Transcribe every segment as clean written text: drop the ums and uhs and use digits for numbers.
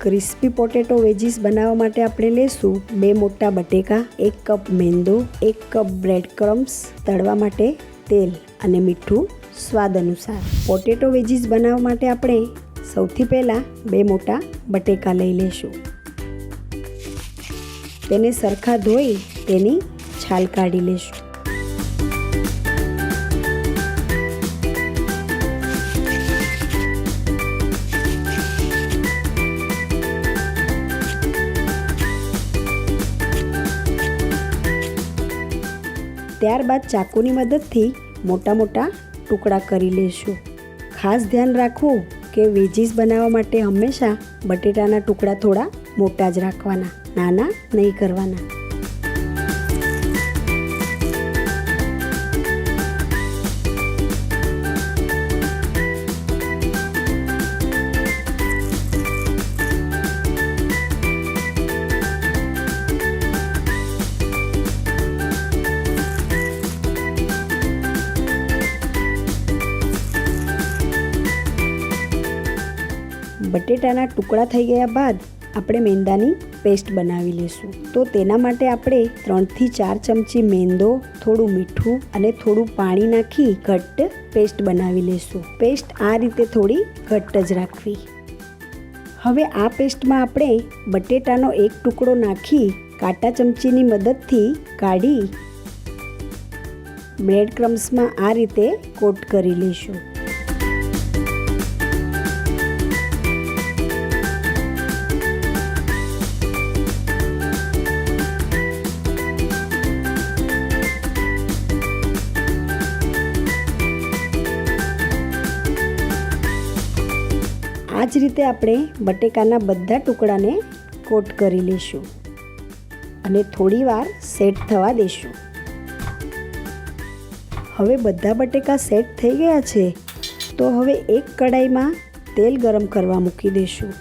Crispy potato veggies બનાવવા માટે આપણે લેશું 2 મોટા બટેકા, 1 કપ મેંદો, 1 કપ બ્રેડ ક્રમ્સ, તળવા માટે તેલ અને મીઠું સ્વાદ અનુસાર. પોટેટો વેજીસ બનાવવા માટે આપણે સૌથી પહેલાં 2 મોટા બટેકા લઈ લેશું. તેને સરખા ધોઈ તેની છાલ કાઢી લેશું. ત્યારબાદ ચાકુની મદદથી મોટા મોટા ટુકડા કરી લેશું. ખાસ ધ્યાન રાખવું કે વેજીસ બનાવવા માટે હંમેશા બટેટાના ટુકડા થોડા મોટા જ રાખવાના, નાના નહીં કરવાના. બટેટાના ટુકડા થઈ ગયા બાદ આપણે મેંદાની પેસ્ટ બનાવી લઈશું. તો તેના માટે આપણે 3 થી 4 ચમચી મેંદો, થોડું મીઠું અને થોડું પાણી નાખી ઘટ્ટ પેસ્ટ બનાવી લઈશું. પેસ્ટ આ રીતે થોડી ઘટ્ટ જ રાખવી. હવે આ પેસ્ટમાં આપણે બટેટાનો એક ટુકડો નાખી કાંટા ચમચીની મદદથી કાઢી બ્રેડ ક્રમ્સમાં આ રીતે કોટ કરી લઈશું. આ જ રીતે આપણે બટેકાના બધા ટુકડાને કોટ કરી લઈશું અને થોડીવાર સેટ થવા દઈશું. હવે બધા બટેકા સેટ થઈ ગયા છે તો હવે એક કડાઈમાં તેલ ગરમ કરવા મૂકી દઈશું.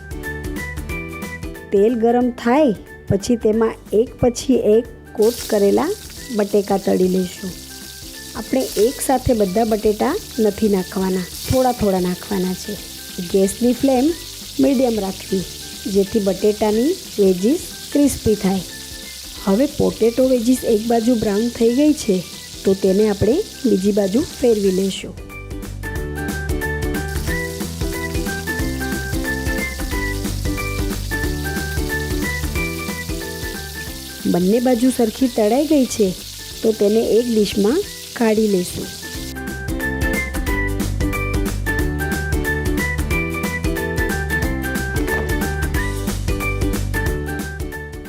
તેલ ગરમ થાય પછી તેમાં એક પછી એક કોટ કરેલા બટેકા તળી લઈશું. આપણે એક સાથે બધા બટેટા નથી નાખવાના, થોડા થોડા નાખવાના છે. ગેસની ફ્લેમ મીડિયમ રાખવી જેથી બટેટાની વેજીસ ક્રિસ્પી થાય. હવે પોટેટો વેજીસ એક બાજુ બ્રાઉન થઈ ગઈ છે તો તેને આપણે બીજી બાજુ ફેરવી લઈશું. બંને બાજુ સરખી તળાઈ ગઈ છે તો તેને એક ડીશમાં કાઢી લઈશું.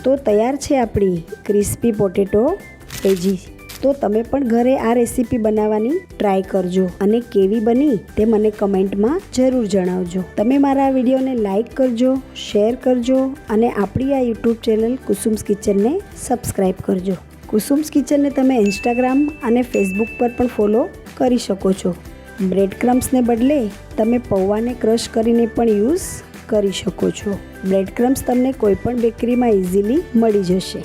તો તૈયાર છે આપણી ક્રિસ્પી પોટેટો વેજી. તો તમે પણ ઘરે આ રેસીપી બનાવવાની ટ્રાય કરજો અને કેવી બની તે મને કમેન્ટમાં જરૂર જણાવજો. તમે મારા વિડીયોને લાઈક કરજો, શેર કરજો અને આપણી આ યુટ્યુબ ચેનલ કુસુમ્સ કિચનને સબસ્ક્રાઈબ કરજો. કુસુમ્સ કિચનને તમે ઇન્સ્ટાગ્રામ અને ફેસબુક પર પણ ફોલો કરી શકો છો. બ્રેડ ક્રમ્સને બદલે તમે પૌવાને ક્રશ કરીને પણ યુઝ કરી શકો છો. બ્રેડ ક્રમ્સ તમને કોઈ પણ બેકરીમાં ઇઝીલી મળી જશે.